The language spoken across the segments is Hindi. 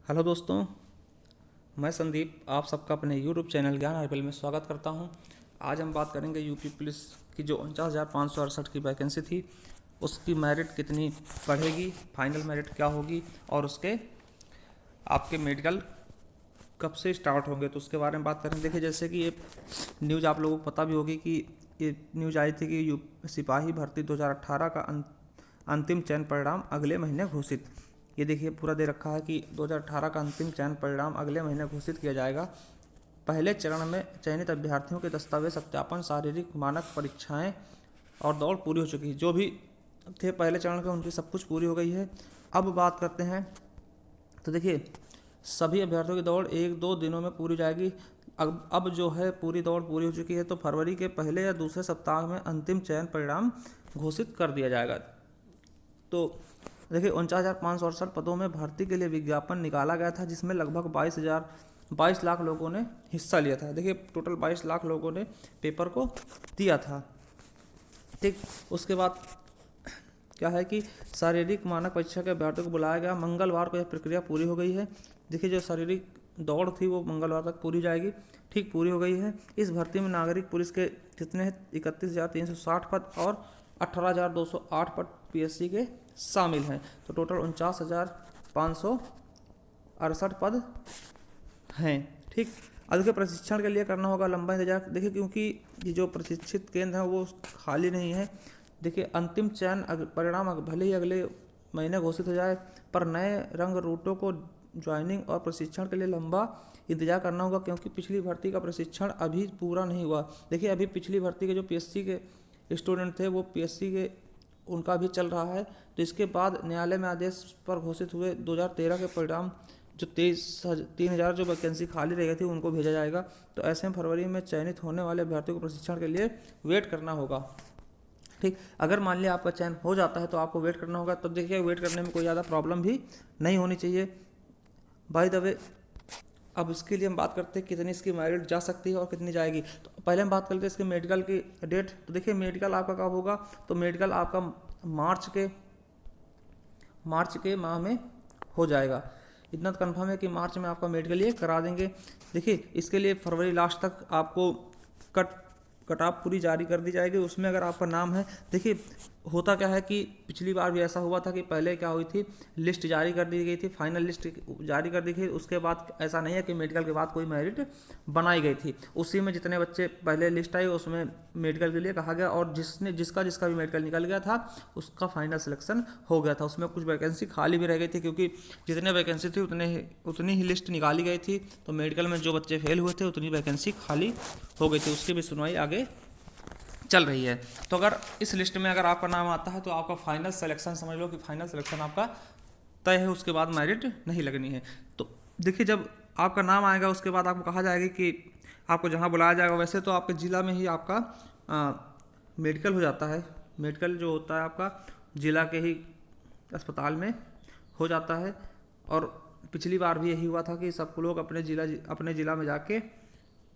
हेलो दोस्तों, मैं संदीप आप सबका अपने यूट्यूब चैनल ज्ञान हर्बल में स्वागत करता हूं। आज हम बात करेंगे यूपी पुलिस की जो 49,568 की वैकेंसी थी उसकी मेरिट कितनी बढ़ेगी, फाइनल मेरिट क्या होगी और उसके आपके मेडिकल कब से स्टार्ट होंगे, तो उसके बारे में बात करेंगे। देखिए, जैसे कि ये न्यूज़ आप लोगों को पता भी होगी कि ये न्यूज़ आई थी कि सिपाही भर्ती 2018 का अंतिम चयन परिणाम अगले महीने घोषित। ये देखिए पूरा दे रखा है कि 2018 का अंतिम चयन परिणाम अगले महीने घोषित किया जाएगा। पहले चरण में चयनित अभ्यर्थियों के दस्तावेज सत्यापन, शारीरिक मानक परीक्षाएं और दौड़ पूरी हो चुकी है। जो भी थे पहले चरण के उनकी सब कुछ पूरी हो गई है। अब बात करते हैं, तो देखिए सभी अभ्यर्थियों की दौड़ 1-2 दिनों में पूरी हो जाएगी। अब जो है पूरी दौड़ पूरी हो चुकी है, तो फरवरी के पहले या दूसरे सप्ताह में अंतिम चयन परिणाम घोषित कर दिया जाएगा। तो देखिए 49,568 पदों में भर्ती के लिए विज्ञापन निकाला गया था, जिसमें लगभग 22 लाख लोगों ने हिस्सा लिया था। देखिए टोटल 22 लाख लोगों ने पेपर को दिया था। ठीक, उसके बाद क्या है कि शारीरिक मानक परीक्षा के अभ्यर्थियों को बुलाया गया। मंगलवार को यह प्रक्रिया पूरी हो गई है। देखिए जो शारीरिक दौड़ थी वो मंगलवार तक पूरी जाएगी। ठीक, पूरी हो गई है। इस भर्ती में नागरिक पुलिस के कितने 31,360 पद और 18,208 पद पीएससी के शामिल हैं। तो टोटल 49,568 पद हैं। ठीक, अब के प्रशिक्षण के लिए करना होगा लंबा इंतजार। देखिए क्योंकि ये जो प्रशिक्षित केंद्र हैं वो खाली नहीं है। देखिए अंतिम चयन परिणाम भले ही अगले महीने घोषित हो जाए, पर नए रंग रूटों को ज्वाइनिंग और प्रशिक्षण के लिए लंबा इंतजार करना होगा, क्योंकि पिछली भर्ती का प्रशिक्षण अभी पूरा नहीं हुआ। देखिए अभी पिछली भर्ती के जो पीएससी के स्टूडेंट थे वो पीएससी के उनका भी चल रहा है। तो इसके बाद न्यायालय में आदेश पर घोषित हुए 2013 के परिणाम जो 3,000 जो वैकेंसी खाली रह गई थी उनको भेजा जाएगा। तो ऐसे में फरवरी में चयनित होने वाले अभ्यर्थियों को प्रशिक्षण के लिए वेट करना होगा। ठीक, अगर मान लिया आपका चयन हो जाता है तो आपको वेट करना होगा। तब देखिए वेट करने में कोई ज़्यादा प्रॉब्लम भी नहीं होनी चाहिए। बाय द वे, अब इसके लिए हम बात करते हैं कितनी इसकी मेरिट जा सकती है और कितनी जाएगी। तो पहले हम बात करते हैं इसके मेडिकल की डेट। तो देखिए मेडिकल आपका कब होगा, तो मेडिकल आपका मार्च के माह में हो जाएगा। इतना तो कन्फर्म है कि मार्च में आपका मेडिकल ये करा देंगे। देखिए इसके लिए फरवरी लास्ट तक आपको कट ऑफ पूरी जारी कर दी जाएगी। उसमें अगर आपका नाम है, देखिए होता क्या है कि पिछली बार भी ऐसा हुआ था कि पहले क्या हुई थी, लिस्ट जारी कर दी गई थी, फाइनल लिस्ट जारी कर दी गई। उसके बाद ऐसा नहीं है कि मेडिकल के बाद कोई मेरिट बनाई गई थी। उसी में जितने बच्चे पहले लिस्ट आई उसमें मेडिकल के लिए कहा गया, और जिसका भी मेडिकल निकल गया था उसका फाइनल सिलेक्शन हो गया था। उसमें कुछ वैकेंसी खाली भी रह गई थी, क्योंकि जितने वैकेंसी थी उतनी ही लिस्ट निकाली गई थी। तो मेडिकल में जो बच्चे फेल हुए थे उतनी वैकेंसी खाली हो गई थी। उसकी भी सुनवाई आगे चल रही है। तो अगर इस लिस्ट में अगर आपका नाम आता है तो आपका फाइनल सिलेक्शन, समझ लो कि फाइनल सिलेक्शन आपका तय है। उसके बाद मेरिट नहीं लगनी है। तो देखिए जब आपका नाम आएगा उसके बाद आपको कहा जाएगा कि आपको जहाँ बुलाया जाएगा, वैसे तो आपके ज़िला में ही आपका मेडिकल हो जाता है। मेडिकल जो होता है आपका ज़िला के ही अस्पताल में हो जाता है। और पिछली बार भी यही हुआ था कि सब लोग अपने ज़िला में जाके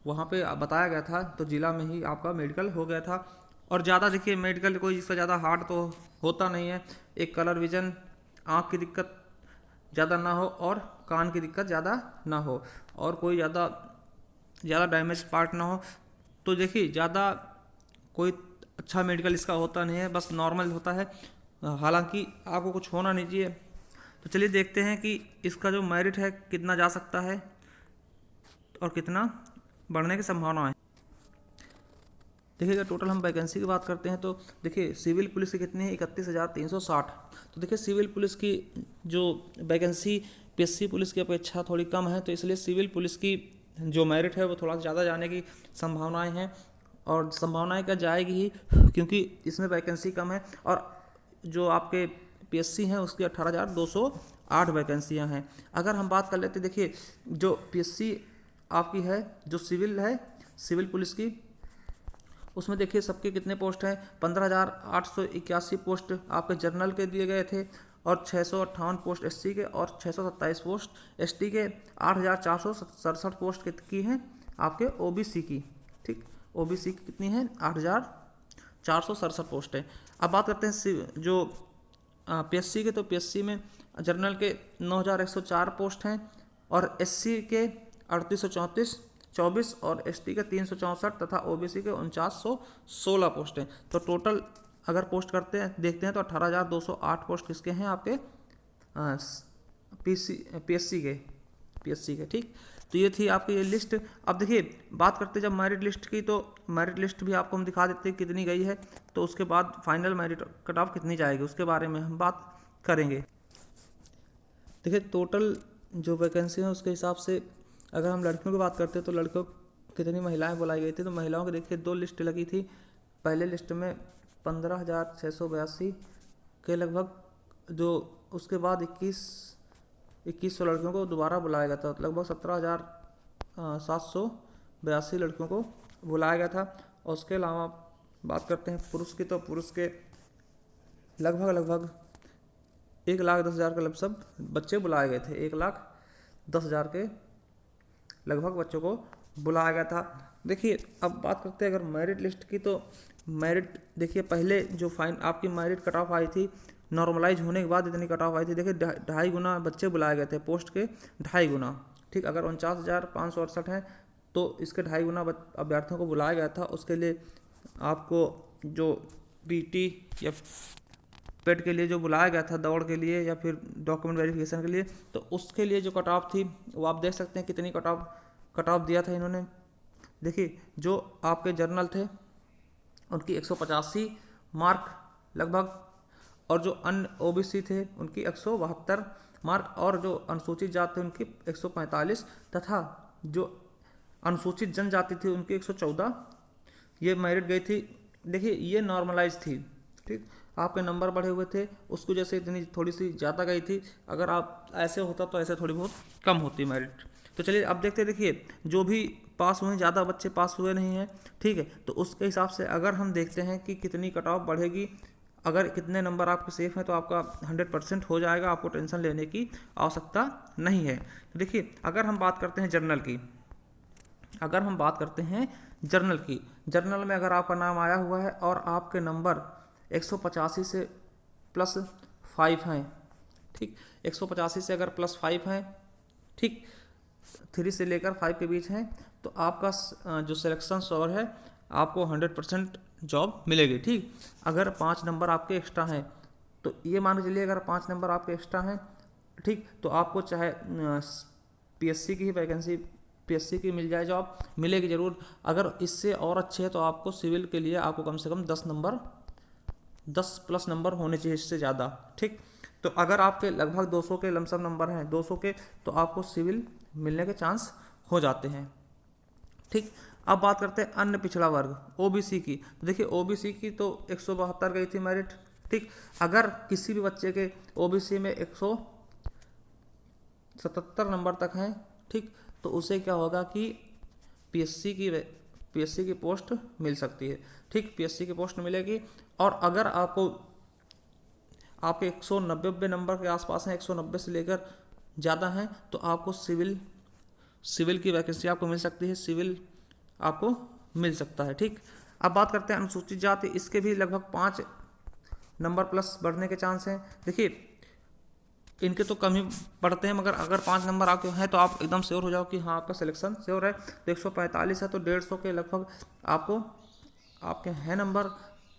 वहाँ पे बताया गया था, तो ज़िला में ही आपका मेडिकल हो गया था। और ज़्यादा देखिए मेडिकल कोई इसका ज़्यादा हार्ड तो होता नहीं है। एक कलर विजन, आँख की दिक्कत ज़्यादा ना हो और कान की दिक्कत ज़्यादा ना हो और कोई ज़्यादा डैमेज पार्ट ना हो। तो देखिए ज़्यादा कोई अच्छा मेडिकल इसका होता नहीं है, बस नॉर्मल होता है। हालांकि आपको कुछ होना नहीं चाहिए। तो चलिए देखते हैं कि इसका जो मेरिट है कितना जा सकता है और कितना बढ़ने की संभावना है। देखिए अगर टोटल हम वैकेंसी की बात करते हैं तो देखिए सिविल पुलिस की कितनी है, 31,360। तो देखिए सिविल पुलिस की जो वैकेंसी पीएससी पुलिस की अपेक्षा थोड़ी कम है, तो इसलिए सिविल पुलिस की जो मेरिट है वो थोड़ा ज़्यादा जाने की संभावनाएं हैं। और संभावनाएं क्या जाएगी ही, क्योंकि इसमें वैकेंसी कम है। और जो आपके पीएससी हैं उसकी 18,208 वैकेंसियाँ हैं। अगर हम बात कर लेते, देखिए जो पीएससी आपकी है, जो सिविल है, सिविल पुलिस की, उसमें देखिए सबके कितने पोस्ट हैं। 15,881 पोस्ट आपके जनरल के दिए गए थे और 658 पोस्ट एससी के और 627 पोस्ट एसटी के। 8,467 पोस्ट की हैं आपके ओबीसी की। ठीक, ओबीसी की कितनी है, 8,467 पोस्ट है। अब बात करते हैं जो पीएससी के, तो पीएससी में जनरल के 9104 पोस्ट हैं और एससी के 3824 और एसटी के 364 तथा ओबीसी के 4916 पोस्ट हैं। तो टोटल अगर पोस्ट करते हैं देखते हैं तो 18208 पोस्ट किसके हैं आपके पीएससी के। ठीक, तो ये थी आपकी ये लिस्ट। अब देखिए बात करते जब मेरिट लिस्ट की, तो मेरिट लिस्ट भी आपको हम दिखा देते हैं कितनी गई है, तो उसके बाद फाइनल मेरिट कट ऑफ कितनी जाएगी उसके बारे में हम बात करेंगे। देखिए टोटल जो वैकेंसी है उसके हिसाब से अगर हम लड़कियों की बात करते हैं तो लड़कियों कितनी महिलाएं बुलाई गई थी, तो महिलाओं की देखिए 2 लिस्ट लगी थी। पहले लिस्ट में 15,682 के लगभग, जो उसके बाद 2100 लड़कियों को दोबारा बुलाया गया था, लगभग 17,782 लड़कियों को बुलाया गया था। और उसके अलावा बात करते हैं पुरुष की, तो पुरुष के लगभग 1,10,000 के लगभग बच्चे बुलाए गए थे। 1,10,000 के लगभग बच्चों को बुलाया गया था। देखिए अब बात करते हैं अगर मेरिट लिस्ट की, तो मेरिट देखिए पहले जो आपकी मेरिट कट ऑफ आई थी, नॉर्मलाइज होने के बाद इतनी कट ऑफ आई थी। देखिए 2.5 गुना बच्चे बुलाए गए थे, पोस्ट के 2.5 गुना। ठीक, अगर 49,568 हैं तो इसके 2.5 गुना अभ्यर्थियों को बुलाया गया था। उसके लिए आपको जो पीटी या पेड के लिए जो बुलाया गया था दौड़ के लिए या फिर डॉक्यूमेंट वेरिफिकेशन के लिए, तो उसके लिए जो कट ऑफ थी वो आप देख सकते हैं कितनी कट ऑफ दिया था इन्होंने। देखिए जो आपके जर्नल थे उनकी 185 मार्क लगभग, और जो अन्य ओबीसी थे उनकी 172 मार्क, और जो अनुसूचित जाति थे उनकी 145 तथा जो अनुसूचित जनजाति थी उनकी 114 ये मेरिट गई थी। देखिए ये नॉर्मलाइज थी। ठीक, आपके नंबर बढ़े हुए थे, उसको जैसे इतनी थोड़ी सी ज़्यादा गई थी। अगर आप ऐसे होता तो ऐसे थोड़ी बहुत कम होती मेरिट। तो चलिए अब देखते हैं। देखिए जो भी पास हुए, ज़्यादा बच्चे पास हुए नहीं हैं, ठीक है, तो उसके हिसाब से अगर हम देखते हैं कि कितनी कट ऑफ बढ़ेगी, अगर कितने नंबर आपके सेफ हैं तो आपका 100% हो जाएगा, आपको टेंशन लेने की आवश्यकता नहीं है। तो देखिए अगर हम बात करते हैं जर्नल की, जर्नल में अगर आपका नाम आया हुआ है और आपके नंबर 185 से +5 हैं, ठीक, 185 से अगर +5 हैं, ठीक, 3 से लेकर 5 के बीच हैं, तो आपका जो सिलेक्शन स्कोर है आपको 100% जॉब मिलेगी। ठीक, अगर 5 नंबर आपके एक्स्ट्रा हैं, तो ये मान के चलिए अगर 5 नंबर आपके एक्स्ट्रा हैं, ठीक, तो आपको चाहे पीएससी की ही वैकेंसी, पीएससी की मिल जाए जॉब, मिलेगी ज़रूर। अगर इससे और अच्छे है तो आपको सिविल के लिए आपको कम से कम 10+ नंबर होने चाहिए, इससे ज़्यादा। ठीक, तो अगर आपके लगभग 200 के लमसम नंबर हैं, 200 के, तो आपको सिविल मिलने के चांस हो जाते हैं। ठीक, अब बात करते हैं अन्य पिछड़ा वर्ग ओबीसी की। तो देखिए ओबीसी की तो 172 गई थी मेरिट। ठीक, अगर किसी भी बच्चे के ओबीसी में 177 नंबर तक हैं, ठीक, तो उसे क्या होगा कि पीएससी की पोस्ट मिल सकती है। ठीक, पीएससी की पोस्ट मिलेगी। और अगर आपके 190 नंबर के आसपास हैं, 190 से लेकर ज़्यादा हैं, तो आपको सिविल की वैकेंसी आपको मिल सकती है, सिविल आपको मिल सकता है। ठीक, अब बात करते हैं अनुसूचित जाति, इसके भी लगभग 5 नंबर प्लस बढ़ने के चांस हैं। देखिए इनके तो कम ही बढ़ते हैं, मगर अगर 5 नंबर आपके हैं तो आप एकदम श्योर हो जाओ कि हाँ आपका सिलेक्शन श्योर है। तो 145 है तो 150 के लगभग आपके हैं नंबर,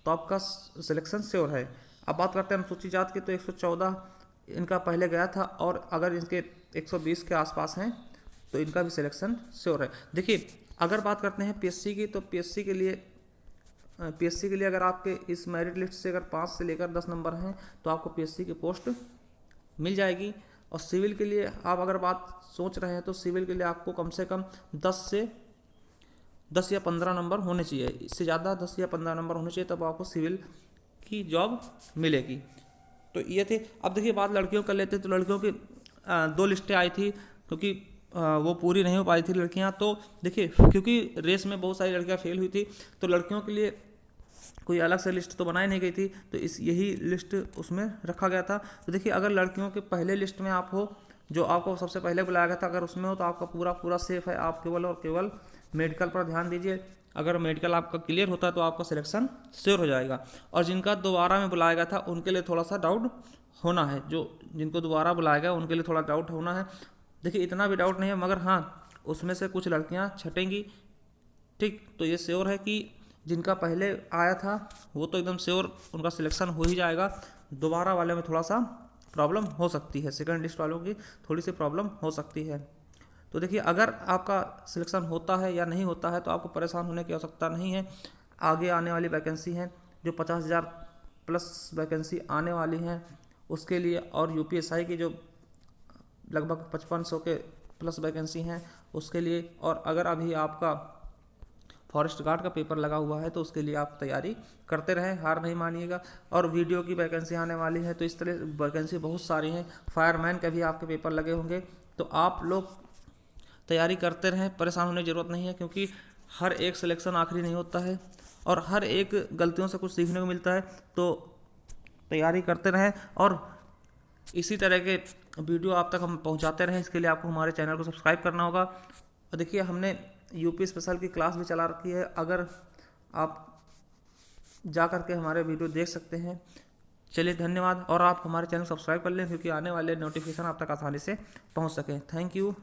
तो आपका सिलेक्शन श्योर है। अब बात करते हैं अनुसूचित जाति की, तो 114 इनका पहले गया था, और अगर इनके 120 के आसपास हैं तो इनका भी सिलेक्शन श्योर है। देखिए अगर बात करते हैं पीएससी की, तो पीएससी के लिए अगर आपके इस मेरिट लिस्ट से अगर 5 से लेकर 10 नंबर हैं तो आपको पीएससी की पोस्ट मिल जाएगी। और सिविल के लिए आप अगर बात सोच रहे हैं तो सिविल के लिए आपको कम से कम 10 या 15 नंबर होने चाहिए, इससे ज़्यादा 10 या 15 नंबर होने चाहिए, तब आपको सिविल की जॉब मिलेगी। तो ये थे। अब देखिए बात लड़कियों कर लेते हैं। तो लड़कियों की 2 लिस्टें आई थी, क्योंकि वो पूरी नहीं हो पाई थी लड़कियां। तो देखिए क्योंकि रेस में बहुत सारी लड़कियां फेल हुई थी, तो लड़कियों के लिए कोई अलग से लिस्ट तो बनाई नहीं गई थी, तो यही लिस्ट उसमें रखा गया था। तो देखिए अगर लड़कियों के पहले लिस्ट में आप हो, जो आपको सबसे पहले बुलाया गया था, अगर उसमें हो तो आपका पूरा सेफ है। आप केवल और केवल मेडिकल पर ध्यान दीजिए। अगर मेडिकल आपका क्लियर होता है तो आपका सिलेक्शन श्योर हो जाएगा। और जिनका दोबारा में बुलाया गया था उनके लिए थोड़ा सा डाउट होना है, जो जिनको दोबारा बुलाया गया उनके लिए थोड़ा डाउट होना है। देखिए इतना भी डाउट नहीं है, मगर हाँ उसमें से कुछ लड़कियां छटेंगी, ठीक। तो ये श्योर है कि जिनका पहले आया था वो तो एकदम श्योर उनका सिलेक्शन हो ही जाएगा। दोबारा वाले में थोड़ा सा प्रॉब्लम हो सकती है, सेकंड लिस्ट वालों की थोड़ी सी प्रॉब्लम हो सकती है। तो देखिए अगर आपका सिलेक्शन होता है या नहीं होता है तो आपको परेशान होने की आवश्यकता नहीं है। आगे आने वाली वैकेंसी हैं जो 50,000 प्लस वैकेंसी आने वाली हैं उसके लिए, और यूपीएसआई की जो लगभग 5500 के प्लस वैकेंसी हैं उसके लिए, और अगर अभी आपका फॉरेस्ट गार्ड का पेपर लगा हुआ है तो उसके लिए आप तैयारी करते रहें, हार नहीं मानिएगा। और वीडियो की वैकेंसी आने वाली है, तो इस तरह वैकेंसी बहुत सारी हैं। फायरमैन के भी आपके पेपर लगे होंगे, तो आप लोग तैयारी करते रहें, परेशान होने की ज़रूरत नहीं है, क्योंकि हर एक सिलेक्शन आखिरी नहीं होता है और हर एक गलतियों से कुछ सीखने को मिलता है। तो तैयारी करते रहें और इसी तरह के वीडियो आप तक हम पहुंचाते रहें, इसके लिए आपको हमारे चैनल को सब्सक्राइब करना होगा। और देखिए हमने यूपी स्पेशल की क्लास भी चला रखी है, अगर आप जा कर के हमारे वीडियो देख सकते हैं। चलिए धन्यवाद, और आप हमारे चैनल सब्सक्राइब कर लें क्योंकि आने वाले नोटिफिकेशन आप तक आसानी से पहुंच सकें। Thank you.